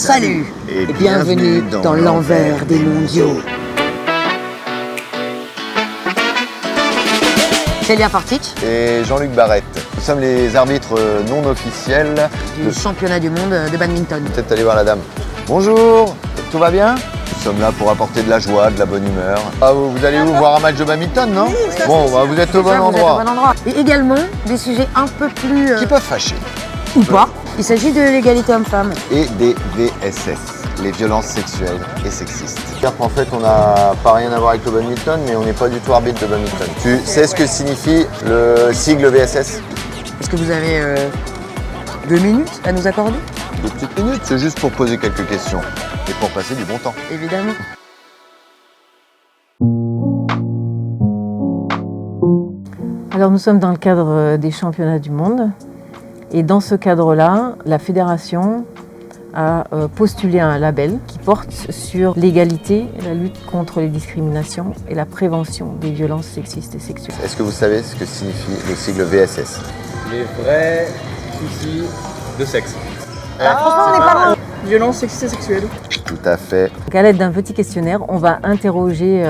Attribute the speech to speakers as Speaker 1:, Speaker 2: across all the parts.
Speaker 1: Salut et bienvenue dans l'envers des mondiaux. Célia Fartic
Speaker 2: et Jean-Luc Barrette. Nous sommes les arbitres non officiels
Speaker 1: du championnat du monde de badminton.
Speaker 2: Peut-être aller voir la dame. Bonjour, tout va bien? Nous sommes là pour apporter de la joie, de la bonne humeur. Ah, vous allez où voir un match de badminton, non? Bon, bah, vous êtes au bon endroit.
Speaker 1: Et également des sujets un peu plus...
Speaker 2: qui peuvent fâcher.
Speaker 1: Ou pas. Il s'agit de l'égalité homme-femme.
Speaker 2: Et des VSS, les violences sexuelles et sexistes. C'est-à-dire qu'en fait, on n'a pas rien à voir avec le badminton, mais on n'est pas du tout arbitre de badminton. Tu sais ce que signifie le sigle VSS?
Speaker 1: Est-ce que vous avez 2 minutes à nous accorder?
Speaker 2: 2 petites minutes, c'est juste pour poser quelques questions et pour passer du bon temps.
Speaker 1: Évidemment.
Speaker 3: Alors nous sommes dans le cadre des championnats du monde et dans ce cadre-là, la fédération a postulé un label qui porte sur l'égalité, la lutte contre les discriminations et la prévention des violences sexistes et sexuelles.
Speaker 2: Est-ce que vous savez ce que signifie le sigle VSS?
Speaker 4: Les vrais soucis de sexe.
Speaker 1: Franchement, on n'est pas loin.
Speaker 5: Violence sexiste et sexuelle.
Speaker 2: Tout à fait.
Speaker 3: Donc, à l'aide d'un petit questionnaire, on va interroger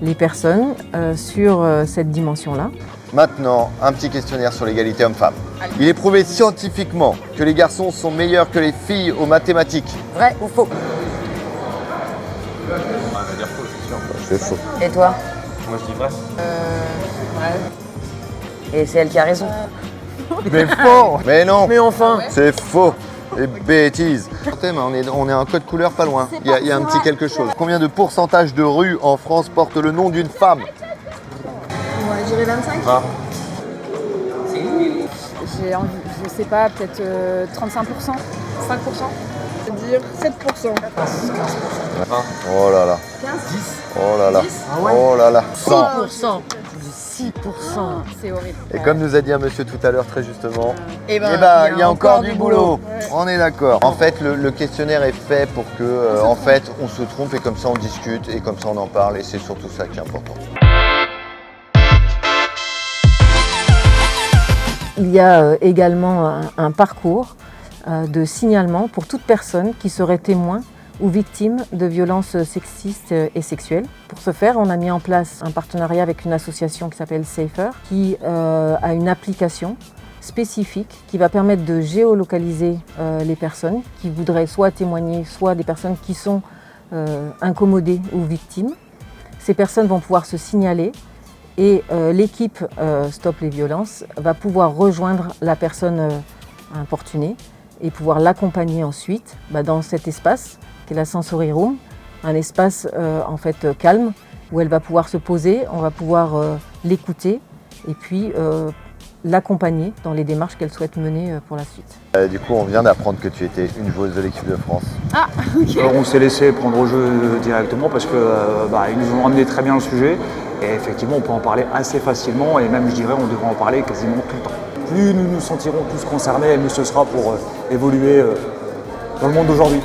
Speaker 3: les personnes sur cette dimension-là.
Speaker 2: Maintenant, un petit questionnaire sur l'égalité homme-femme. Il est prouvé scientifiquement que les garçons sont meilleurs que les filles aux mathématiques.
Speaker 1: Vrai ou faux?
Speaker 4: On va dire faux, c'est sûr.
Speaker 2: C'est faux.
Speaker 1: Et toi?
Speaker 4: Moi je dis vrai.
Speaker 1: Et c'est elle qui a raison.
Speaker 2: Mais faux. Mais non.
Speaker 1: Mais enfin.
Speaker 2: C'est faux. Et bêtises. On est un code couleur pas loin. Il y a un petit quelque chose. Combien de pourcentage de rues en France porte le nom d'une femme?
Speaker 5: Moi, je dirais 25.
Speaker 4: Ah.
Speaker 5: Je sais pas, peut-être 35%, 5%. Je vais dire 7%.
Speaker 2: Oh là là.
Speaker 5: 15, 10.
Speaker 2: Oh là là.
Speaker 5: 10.
Speaker 2: Oh là là.
Speaker 1: 6%. 6%.
Speaker 5: C'est horrible.
Speaker 2: Et comme nous a dit un monsieur tout à l'heure très justement,
Speaker 1: Eh ben,
Speaker 2: il y a encore du boulot.
Speaker 5: Ouais.
Speaker 2: On est d'accord. En fait, le questionnaire est fait pour que, en fait, on se trompe et comme ça on discute et comme ça on en parle et c'est surtout ça qui est important.
Speaker 3: Il y a également un parcours de signalement pour toute personne qui serait témoin ou victime de violences sexistes et sexuelles. Pour ce faire, on a mis en place un partenariat avec une association qui s'appelle Safer, qui a une application spécifique qui va permettre de géolocaliser les personnes qui voudraient soit témoigner, soit des personnes qui sont incommodées ou victimes. Ces personnes vont pouvoir se signaler et l'équipe Stop les violences va pouvoir rejoindre la personne importunée et pouvoir l'accompagner ensuite dans cet espace qui est la Sensory Room, un espace en fait calme où elle va pouvoir se poser, on va pouvoir l'écouter et puis l'accompagner dans les démarches qu'elle souhaite mener pour la suite.
Speaker 2: Du coup, on vient d'apprendre que tu étais une joueuse de l'équipe de France.
Speaker 5: Ah, ok.
Speaker 6: On s'est laissé prendre au jeu directement parce que ils nous ont ramené très bien le sujet et effectivement on peut en parler assez facilement et même je dirais on devrait en parler quasiment tout le temps. Plus nous nous sentirons tous concernés, mieux ce sera pour évoluer dans le monde d'aujourd'hui.